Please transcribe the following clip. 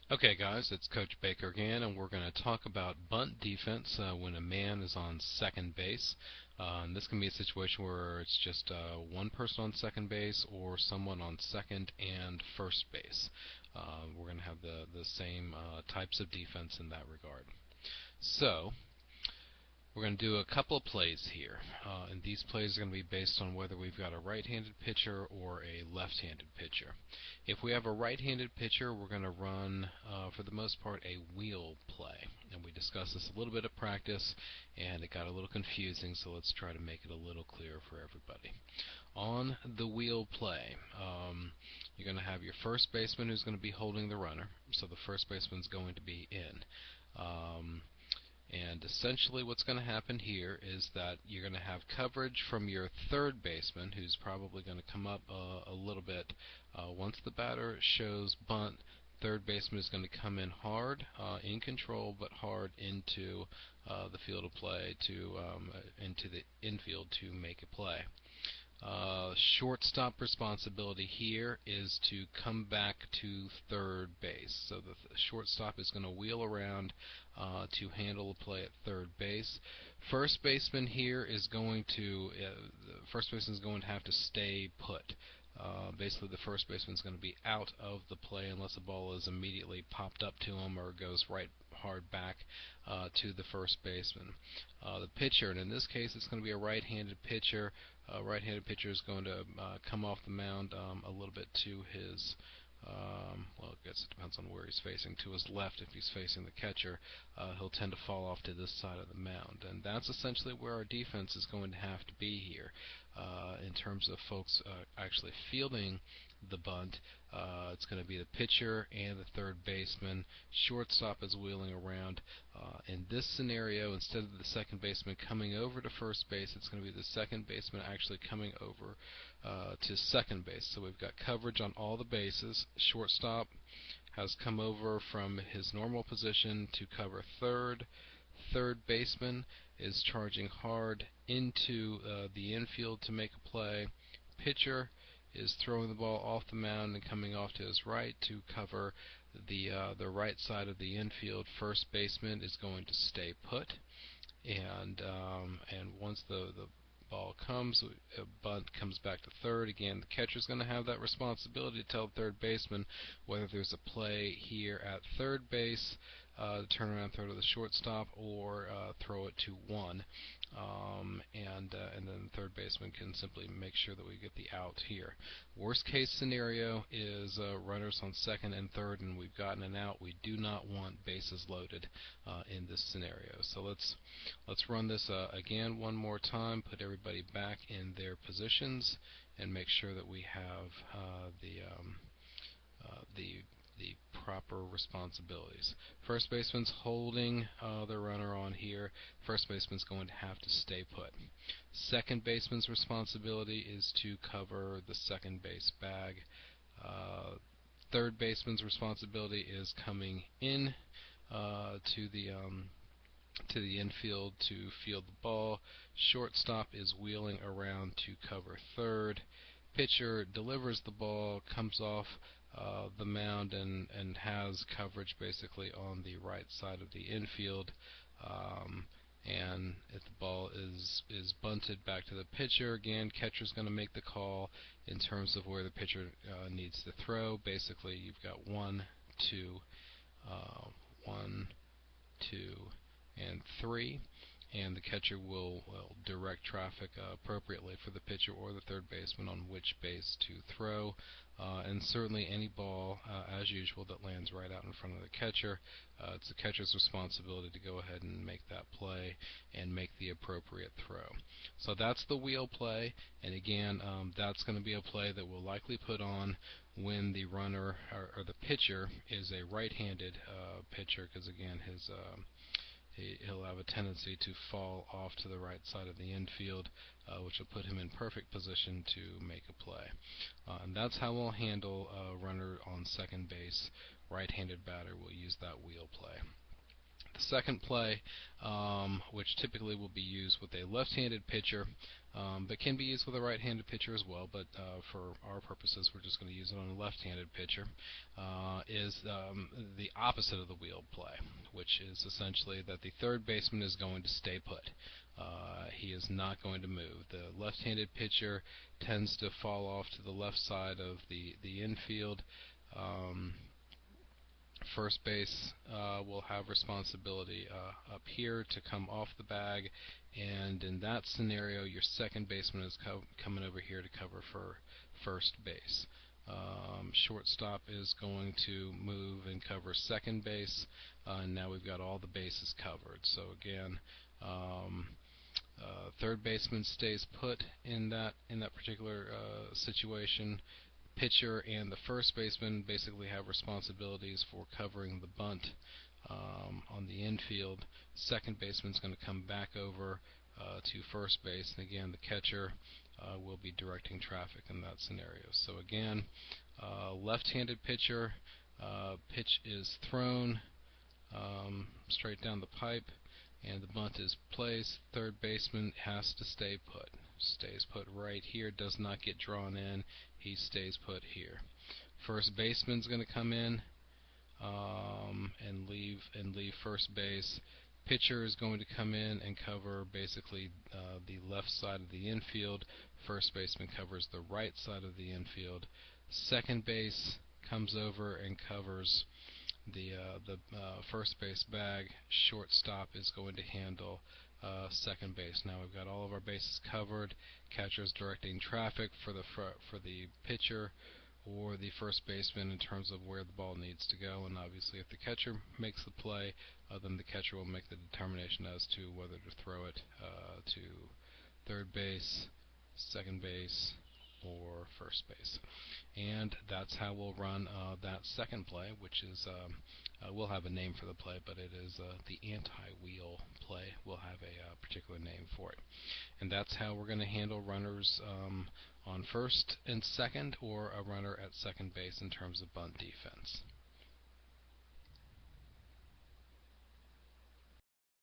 Okay, guys, it's Coach Baker again, and we're going to talk about bunt defense when a man is on second base. And this can be a situation where it's just one person on second base or someone on second and first base. We're going to have the same types of defense in that regard. So, we're going to do a couple of plays here, and these plays are going to be based on whether we've got a right-handed pitcher or a left-handed pitcher. If we have a right-handed pitcher, we're going to run, for the most part, a wheel play. And we discussed this a little bit at practice, and it got a little confusing, so let's try to make it a little clearer for everybody. On the wheel play, you're going to have your first baseman who's going to be holding the runner, so the first baseman's going to be in. And essentially what's going to happen here is that you're going to have coverage from your third baseman, who's probably going to come up a little bit. Once the batter shows bunt, third baseman is going to come in hard, in control, but hard into the field of play, into the infield to make a play. Shortstop responsibility here is to come back to third base. So the shortstop is going to wheel around to handle a play at third base. First baseman here is going to the first baseman is going to have to stay put. Basically, the first baseman is going to be out of the play unless a ball is immediately popped up to him or goes right hard back to the first baseman. The pitcher, and in this case it's going to be a right-handed pitcher. Right-handed pitcher is going to come off the mound a little bit to his well, I guess it depends on where he's facing. To his left, if he's facing the catcher, he'll tend to fall off to this side of the mound. And that's essentially where our defense is going to have to be here. In terms of folks actually fielding the bunt, it's going to be the pitcher and the third baseman. Shortstop is wheeling around. In this scenario, instead of the second baseman coming over to first base, it's going to be the second baseman actually coming over to second base. So we've got coverage on all the bases. Shortstop has come over from his normal position to cover third. Third baseman is charging hard into the infield to make a play. Pitcher is throwing the ball off the mound and coming off to his right to cover the right side of the infield. First baseman is going to stay put, and once the ball comes, a bunt comes back to third. Again, the catcher's going to have that responsibility to tell the third baseman whether there's a play here at third base, turn around, throw to the shortstop, or throw it to one. And then the third baseman can simply make sure that we get the out here. Worst case scenario is runners on second and third, and we've gotten an out. We do not want bases loaded in this scenario. So let's run this again one more time. Put everybody back in their positions, and make sure that we have the proper responsibilities. First baseman's holding the runner on here. First baseman's going to have to stay put. Second baseman's responsibility is to cover the second base bag. Third baseman's responsibility is coming in to the infield to field the ball. Shortstop is wheeling around to cover third. Pitcher delivers the ball, comes off the mound, and has coverage basically on the right side of the infield. And if the ball is bunted back to the pitcher, again, catcher's going to make the call in terms of where the pitcher needs to throw. Basically, you've got 1, 2, 1, 2, and 3, and the catcher will direct traffic appropriately for the pitcher or the third baseman on which base to throw. And certainly any ball, as usual, that lands right out in front of the catcher, it's the catcher's responsibility to go ahead and make that play and make the appropriate throw. So that's the wheel play, and again, that's going to be a play that we'll likely put on when the runner or the pitcher is a right-handed pitcher, because again, he'll have a tendency to fall off to the right side of the infield, which will put him in perfect position to make a play. And that's how we'll handle a runner on second base. Right-handed batter will use that wheel play. The second play, which typically will be used with a left-handed pitcher, but can be used with a right-handed pitcher as well, but for our purposes we're just going to use it on a left-handed pitcher, is the opposite of the wheel play, which is essentially that the third baseman is going to stay put. He is not going to move. The left-handed pitcher tends to fall off to the left side of the infield. First base will have responsibility up here to come off the bag, and in that scenario your second baseman is coming over here to cover for first base. Shortstop is going to move and cover second base, and now we've got all the bases covered. So again, third baseman stays put in that particular situation. Pitcher and the first baseman basically have responsibilities for covering the bunt on the infield. Second baseman's going to come back over to first base, and again the catcher will be directing traffic in that scenario. So again, left-handed pitcher, pitch is thrown straight down the pipe, and the bunt is placed. Third baseman has to stay put. Stays put right here, does not get drawn in. He stays put here. First baseman's going to come in and leave first base. Pitcher is going to come in and cover basically the left side of the infield. First baseman covers the right side of the infield. Second base comes over and covers the first base bag. Shortstop is going to handle second base. Now we've got all of our bases covered. Catcher is directing traffic for the pitcher or the first baseman in terms of where the ball needs to go, and obviously if the catcher makes the play, then the catcher will make the determination as to whether to throw it to third base, second base, or first base. And that's how we'll run that second play, which is we'll have a name for the play, but it is the anti-wheel play. We'll have a particular name for it. And that's how we're going to handle runners on first and second, or a runner at second base in terms of bunt defense.